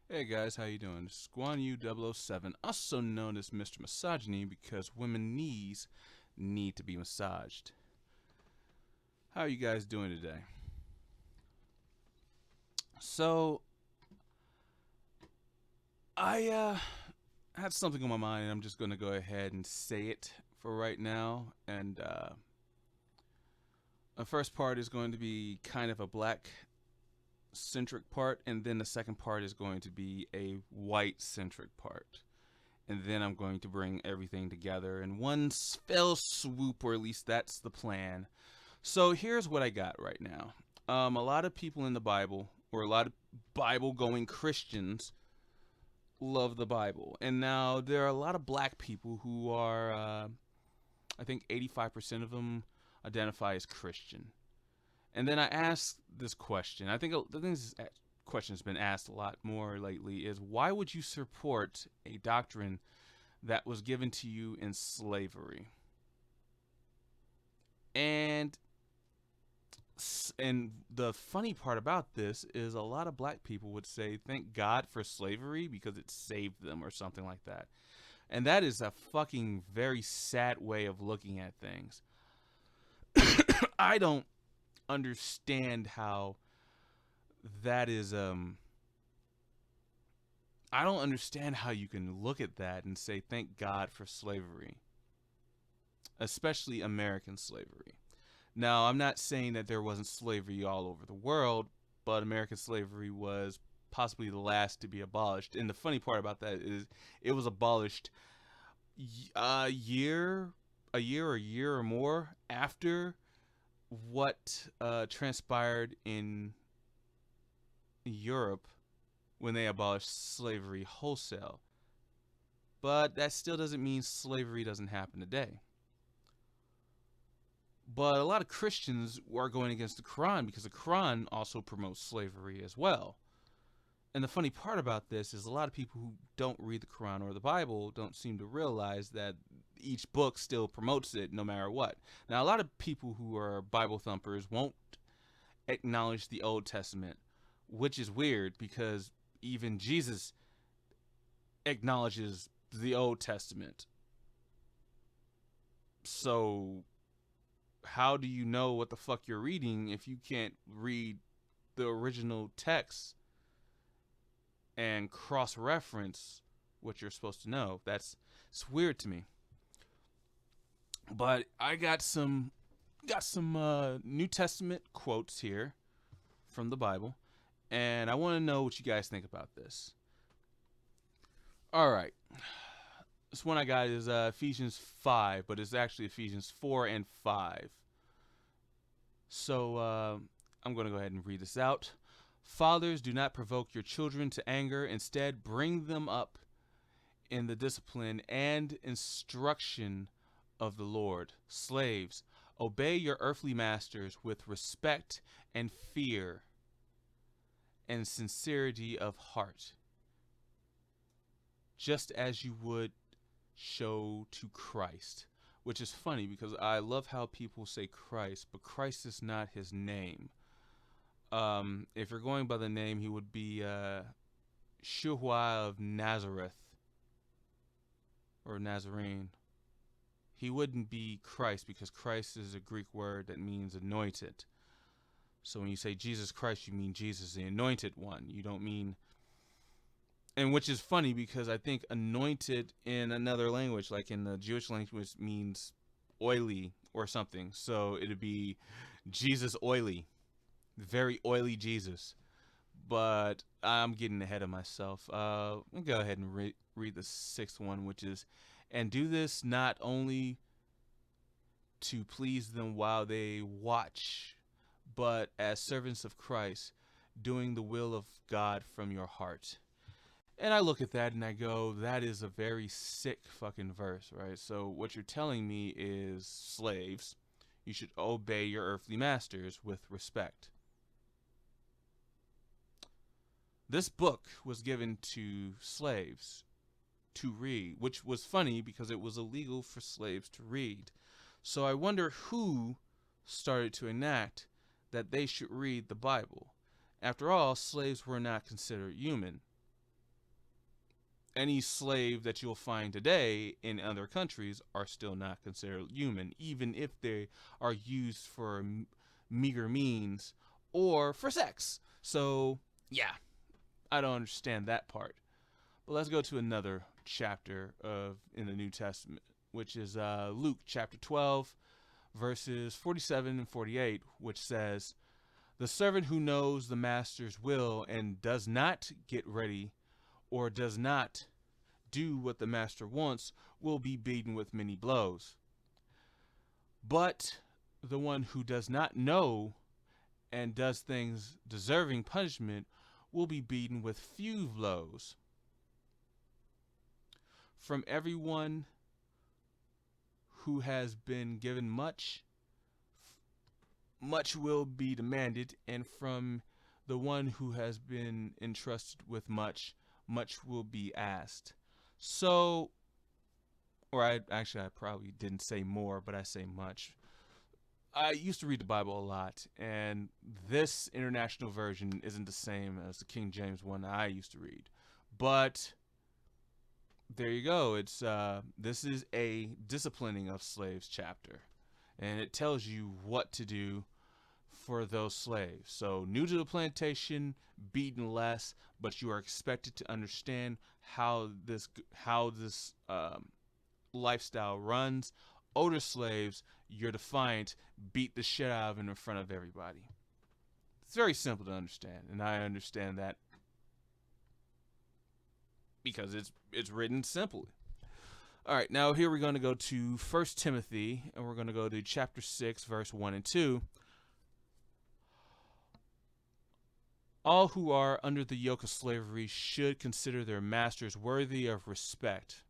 Hey guys, how you doing? This is Guan Yu 007, also known as Mr.Misogyny because women knees need to be massaged. How are you guys doing today? So, I had something on my mind and I'm just going to go ahead and say it for right now. And the first part is going to be kind of a black centric part, and then the second part is going to be a white centric part. And then I'm going to bring everything together in one fell swoop, or at least that's the plan. So here's what I got right now. A lot of people in the Bible, or a lot of Bible going Christians, love the Bible. And now there are a lot of black people who are, I think 85% of them identify as Christian. And then I asked this question. I think this question has been asked a lot more lately is why would you support a doctrine that was given to you in slavery? And and the funny part about this is a lot of black people would say thank God for slavery because it saved them or something like that. And that is a fucking very sad way of looking at things. I don't understand how that is I don't understand how you can look at that and say thank God for slavery, especially American slavery. Now, I'm not saying that there wasn't slavery all over the world, but American slavery was possibly the last to be abolished. And the funny part about that is it was abolished a year, a year or more after what transpired in Europe when they abolished slavery wholesale. But that still doesn't mean slavery doesn't happen today. But a lot of Christians are going against the Quran because the Quran also promotes slavery as well. And the funny part about this is a lot of people who don't read the Quran or the Bible don't seem to realize that each book still promotes it no matter what. Now, a lot of people who are Bible thumpers won't acknowledge the Old Testament, which is weird because even Jesus acknowledges the Old Testament. So how do you know what the fuck you're reading if you can't read the original text and cross reference what you're supposed to know? It's weird to me. But I got some New Testament quotes here from the Bible, and I want to know what you guys think about this. All right, this one I got is Ephesians 5, but it's actually Ephesians 4 and 5. So I'm going to go ahead and read this out. Fathers, do not provoke your children to anger. Instead, bring them up in the discipline and instruction of the Lord. Slaves, obey your earthly masters with respect and fear and sincerity of heart, just as you would show to Christ. Which is funny because I love how people say Christ, but Christ is not his name. If you're going by the name, he would be Shuhua of Nazareth or Nazarene. He wouldn't be Christ because Christ is a Greek word that means anointed. So when you say Jesus Christ, you mean Jesus, the anointed one. You don't mean, and which is funny because I think anointed in another language, like in the Jewish language, means oily or something. So it'd be Jesus oily, very oily Jesus. But I'm getting ahead of myself. I'll go ahead and read the sixth one, which is, and do this not only to please them while they watch, but as servants of Christ, doing the will of God from your heart. And I look at that and I go, that is a very sick fucking verse, right? So what you're telling me is, slaves, you should obey your earthly masters with respect. This book was given to slaves to read, which was funny because it was illegal for slaves to read. So I wonder who started to enact that they should read the Bible. After all, slaves were not considered human. any slave that you'll find today in other countries are still not considered human, even if they are used for meager means or for sex. So, yeah, I don't understand that part. But let's go to another chapter of in the New Testament, which is Luke chapter 12, verses 47 and 48, which says, "The servant who knows the master's will and does not get ready or does not do what the master wants will be beaten with many blows. But the one who does not know and does things deserving punishment will be beaten with few blows. From everyone who has been given much, much will be demanded, and from the one who has been entrusted with much, much will be asked." So, or I probably didn't say more, but I say much. I used to read the Bible a lot, and this international version isn't the same as the King James one I used to read. But there you go. It's this is a disciplining of slaves chapter, and it tells you what to do for those slaves. So, new to the plantation, beaten less, but you are expected to understand how this lifestyle runs. Older slaves, you're defiant, beat the shit out of them in front of everybody. It's very simple to understand, and I understand that because it's written simply. All right, now here we're going to go to 1 Timothy, and we're going to go to chapter 6, verse 1 and 2. "All who are under the yoke of slavery should consider their masters worthy of respect."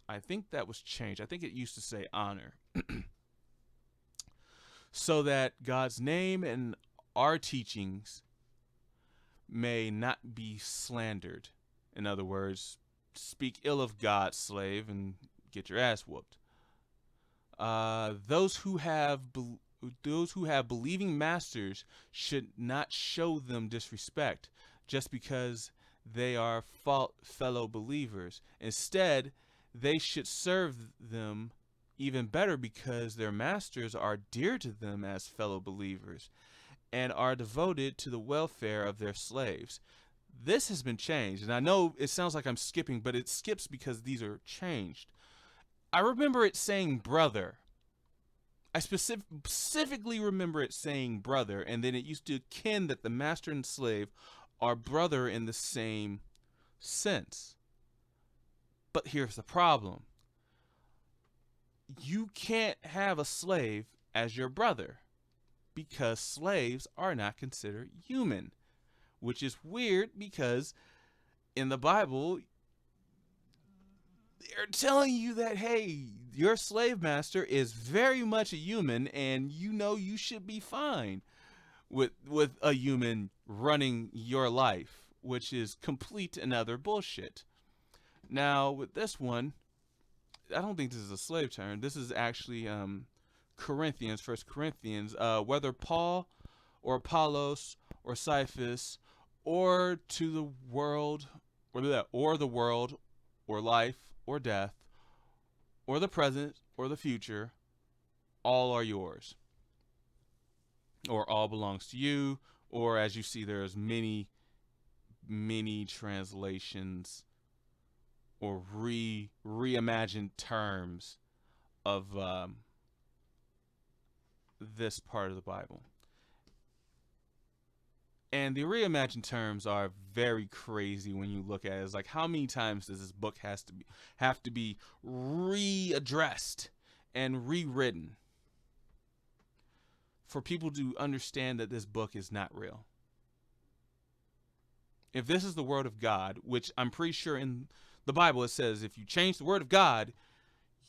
I think that was changed. I think it used to say honor. "So that God's name and our teachings may not be slandered." In other words, speak ill of God's slave and get your ass whooped. Those who have believing masters should not show them disrespect just because they are fellow believers. Instead, they should serve them even better because their masters are dear to them as fellow believers and are devoted to the welfare of their slaves. This has been changed, and I know it sounds like I'm skipping, but it skips because these are changed. I remember it saying brother. I specifically remember it saying brother, and then it used to ken that the master and slave are brother in the same sense. But here's the problem. You can't have a slave as your brother because slaves are not considered human, which is weird because in the Bible, they're telling you that, hey, your slave master is very much a human and you should be fine with a human running your life, which is complete and utter bullshit. Now, with this one, I don't think this is a slave term. This is actually Corinthians, 1 Corinthians. Whether Paul or Apollos or Cephas or to the world or the world or life or death or the present or the future, all are yours. Or all belongs to you. Or as you see, there's many translations or reimagined terms of this part of the Bible. And the reimagined terms are very crazy when you look at it. It's like, how many times does this book have to be readdressed and rewritten for people to understand that this book is not real? If this is the word of God, which I'm pretty sure in the Bible it says if you change the word of God,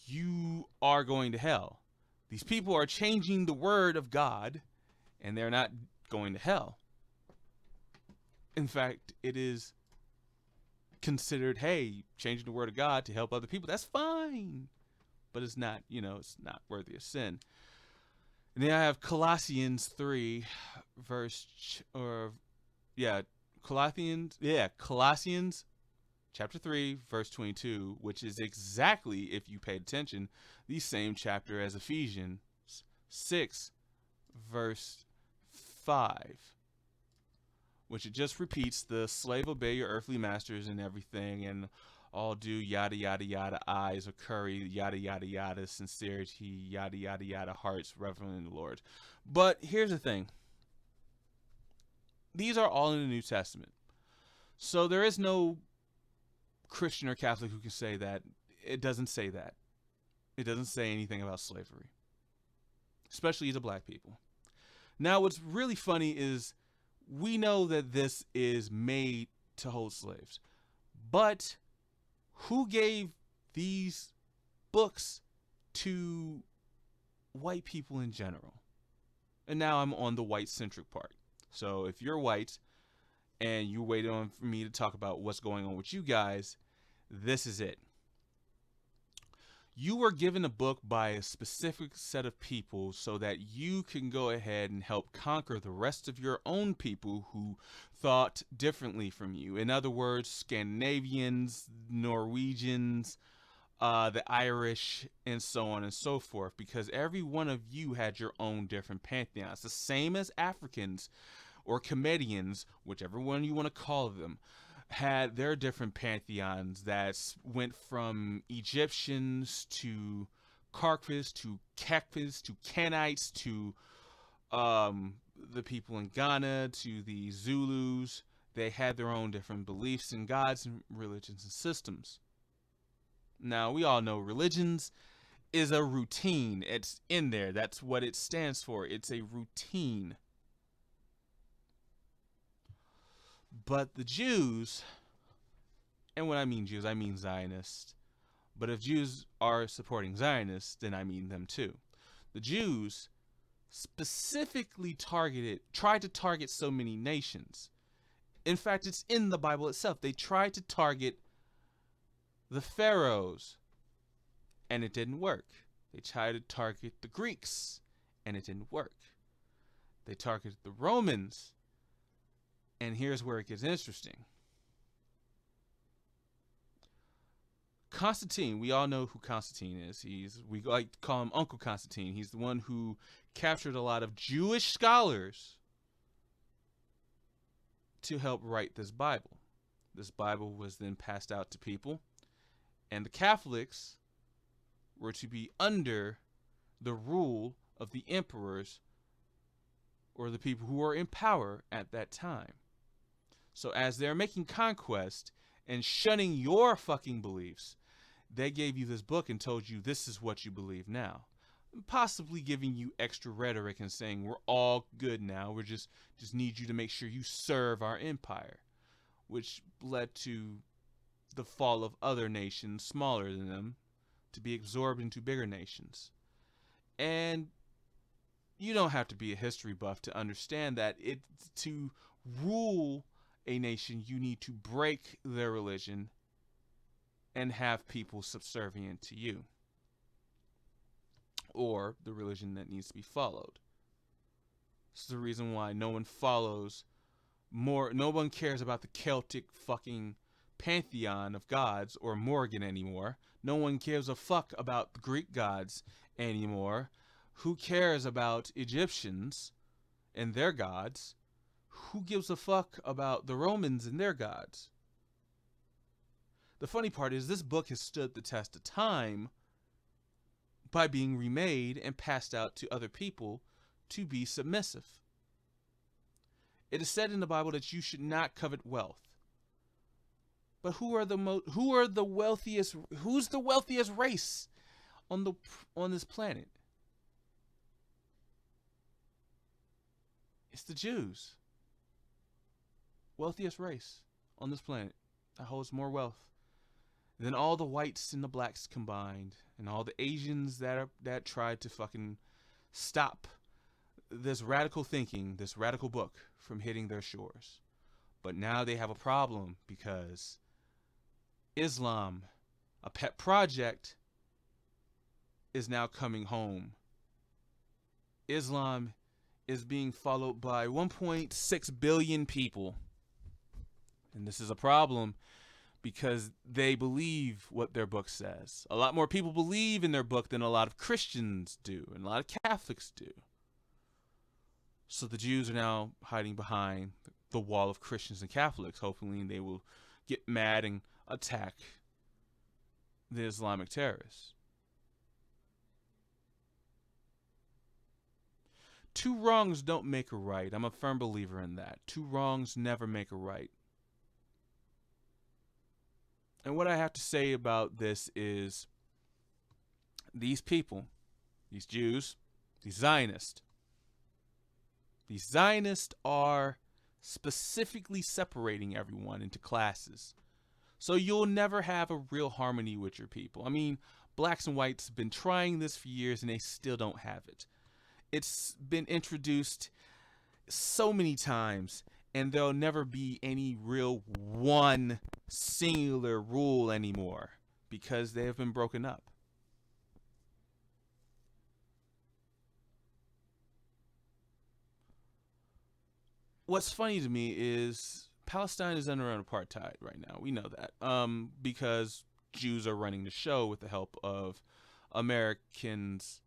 you are going to hell. These people are changing the word of God and they're not going to hell. In fact, it is considered, hey, changing the word of God to help other people, that's fine. But it's not, it's not worthy of sin. And then I have Colossians 3, Colossians chapter 3, verse 22, which is exactly, if you paid attention, the same chapter as Ephesians 6, verse 5, which it just repeats the slave obey your earthly masters and everything, and all do yada yada yada, eyes of curry, yada yada yada, sincerity, yada yada yada, hearts reverent in the Lord. But here's the thing. These are all in the New Testament. So there is no Christian or Catholic who can say that. It doesn't say that. It doesn't say anything about slavery, especially to black people. Now, what's really funny is we know that this is made to hold slaves, but who gave these books to white people in general? And now I'm on the white-centric part. So if you're white and you wait on for me to talk about what's going on with you guys, this is it. You were given a book by a specific set of people so that you can go ahead and help conquer the rest of your own people who thought differently from you. In other words, Scandinavians, Norwegians, the Irish, and so on and so forth, because every one of you had your own different pantheons. The same as Africans or Comedians, whichever one you want to call them, had their different pantheons that went from Egyptians to Carthage to Cactus to Canites to the people in Ghana to the Zulus. They had their own different beliefs and gods and religions and systems. Now, we all know religions is a routine. It's in there. That's what it stands for. It's a routine. But the Jews, and when I mean Jews, I mean Zionists. But if Jews are supporting Zionists, then I mean them too. The Jews specifically tried to target so many nations. In fact, it's in the Bible itself. They tried to target the pharaohs, and it didn't work. They tried to target the Greeks, and it didn't work. They targeted the Romans, and here's where it gets interesting. Constantine, we all know who Constantine is. We like to call him Uncle Constantine. He's the one who captured a lot of Jewish scholars to help write this Bible. This Bible was then passed out to people, and the Catholics were to be under the rule of the emperors or the people who were in power at that time. So as they're making conquest and shunning your fucking beliefs, they gave you this book and told you this is what you believe now. Possibly giving you extra rhetoric and saying we're all good now. We just need you to make sure you serve our empire, which led to the fall of other nations smaller than them to be absorbed into bigger nations. And you don't have to be a history buff to understand that to rule a nation, you need to break their religion and have people subservient to you, or the religion that needs to be followed. This is the reason why no one cares about the Celtic fucking pantheon of gods or Morgan anymore. No one gives a fuck about the Greek gods anymore. Who cares about Egyptians and their gods? Who gives a fuck about the Romans and their gods? The funny part is this book has stood the test of time by being remade and passed out to other people to be submissive. It is said in the Bible that you should not covet wealth. But who's the wealthiest race on this planet? It's the Jews. Wealthiest race on this planet that holds more wealth than all the whites and the blacks combined, and all the Asians that tried to fucking stop this radical thinking, this radical book from hitting their shores. But now they have a problem because Islam, a pet project, is now coming home. Islam is being followed by 1.6 billion people. And this is a problem because they believe what their book says. A lot more people believe in their book than a lot of Christians do, and a lot of Catholics do. So the Jews are now hiding behind the wall of Christians and Catholics. Hopefully they will get mad and attack the Islamic terrorists. Two wrongs don't make a right. I'm a firm believer in that. Two wrongs never make a right. And what I have to say about this is these people, these Jews, these Zionists are specifically separating everyone into classes. So you'll never have a real harmony with your people. I mean, blacks and whites have been trying this for years and they still don't have it. It's been introduced so many times, and there'll never be any real one singular rule anymore because they have been broken up. What's funny to me is Palestine is under an apartheid right now. We know that because Jews are running the show with the help of Americans'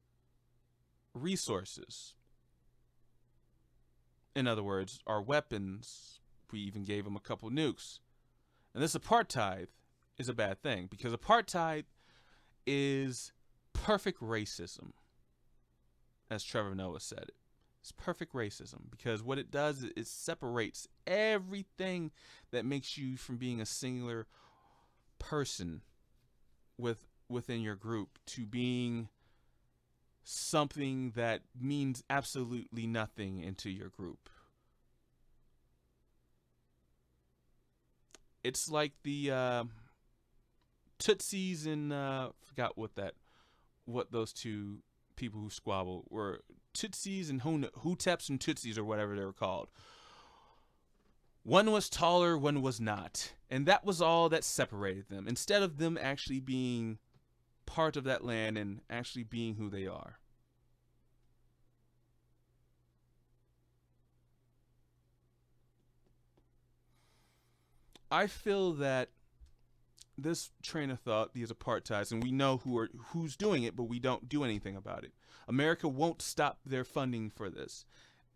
resources. In other words, our weapons. We even gave them a couple nukes. And this apartheid is a bad thing because apartheid is perfect racism, as Trevor Noah said it. It's perfect racism because what it does is it separates everything that makes you from being a singular person within your group to being something that means absolutely nothing into your group. It's like the Tutsis and forgot what those two people who squabbled were. Tutsis and Huteps and Tutsis or whatever they were called. One was taller, one was not. And that was all that separated them. Instead of them actually being part of that land and actually being who they are. I feel that this train of thought, these apartheids, and we know who's doing it, but we don't do anything about it. America won't stop their funding for this.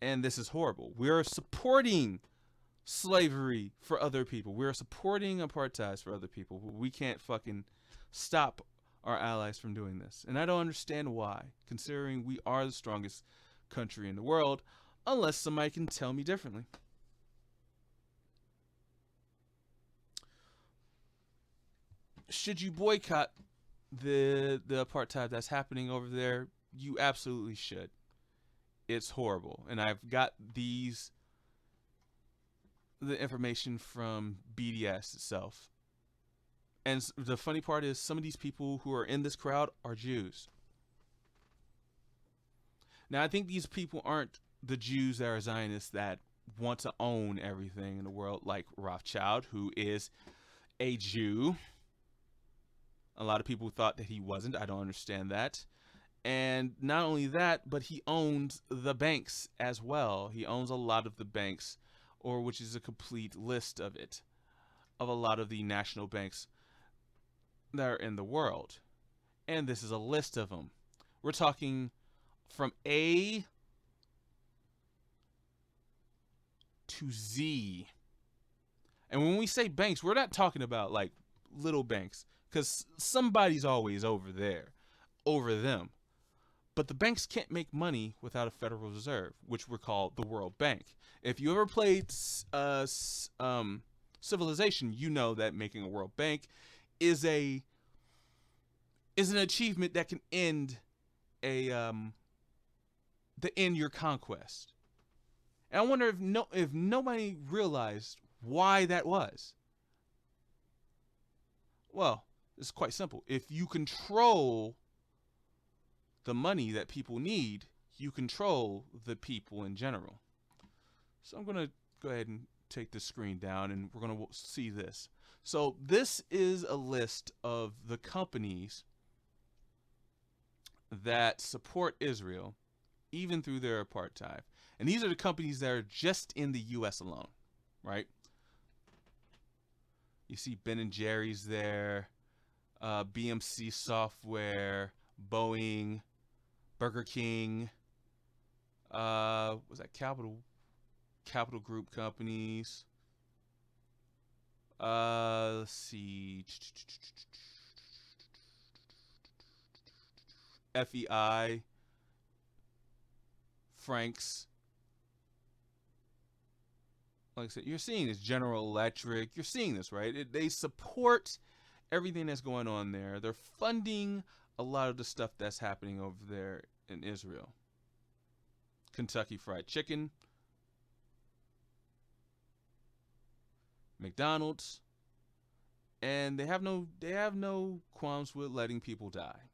And this is horrible. We're supporting slavery for other people. We're supporting apartheid for other people. We can't fucking stop our allies from doing this. And I don't understand why, considering we are the strongest country in the world, unless somebody can tell me differently. Should you boycott the apartheid that's happening over there? You absolutely should. It's horrible. And I've got the information from BDS itself. And the funny part is some of these people who are in this crowd are Jews. Now, I think these people aren't the Jews that are Zionists that want to own everything in the world, like Rothschild, who is a Jew. A lot of people thought that he wasn't. I don't understand that. And not only that, but he owns the banks as well. He owns a lot of the banks, or which is a complete list of it, of a lot of the national banks that are in the world. And this is a list of them. We're talking from A to Z. And when we say banks, we're not talking about like little banks, because somebody's always over there, over them. But the banks can't make money without a Federal Reserve, which we're called the World Bank. If you ever played Civilization, you know that making a World Bank is an achievement that can end your conquest. And I wonder if nobody realized why that was. Well, it's quite simple. If you control the money that people need, you control the people in general. So I'm going to go ahead and take the screen down and we're going to see this. So this is a list of the companies that support Israel, even through their apartheid. And these are the companies that are just in the U.S. alone, right? You see Ben and Jerry's there, BMC Software, Boeing, Burger King. Was that Capital Group companies? Let's see. FEI, Frank's. Like I said, you're seeing this. General Electric. You're seeing this, right? They support everything that's going on there. They're funding a lot of the stuff that's happening over there in Israel. Kentucky Fried Chicken, McDonald's, and they have no qualms with letting people die.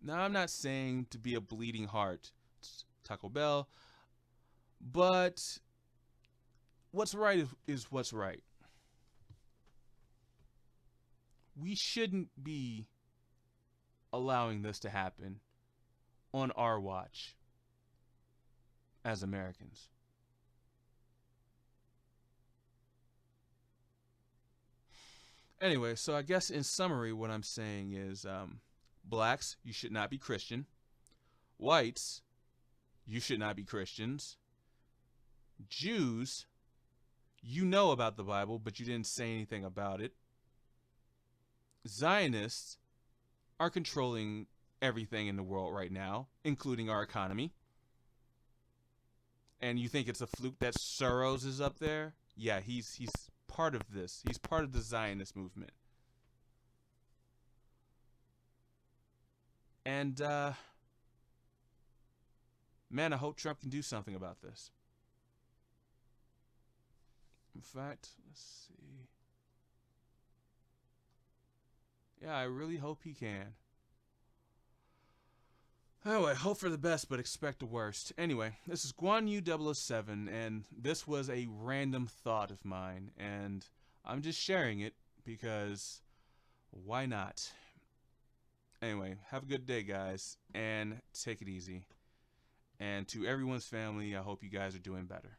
Now, I'm not saying to be a bleeding heart, Taco Bell, but what's right is what's right. We shouldn't be allowing this to happen on our watch as Americans. Anyway, so I guess in summary, what I'm saying is blacks, you should not be Christian. Whites, you should not be Christians. Jews, you know about the Bible, but you didn't say anything about it. Zionists are controlling everything in the world right now, including our economy. And you think it's a fluke that Soros is up there? Yeah, he's part of this. He's part of the Zionist movement. And man, I hope Trump can do something about this. In fact, let's see. Yeah, I really hope he can. Oh, I hope for the best, but expect the worst. Anyway, this is Guan Yu 007, and this was a random thought of mine, and I'm just sharing it because why not? Anyway, have a good day, guys, and take it easy. And to everyone's family, I hope you guys are doing better.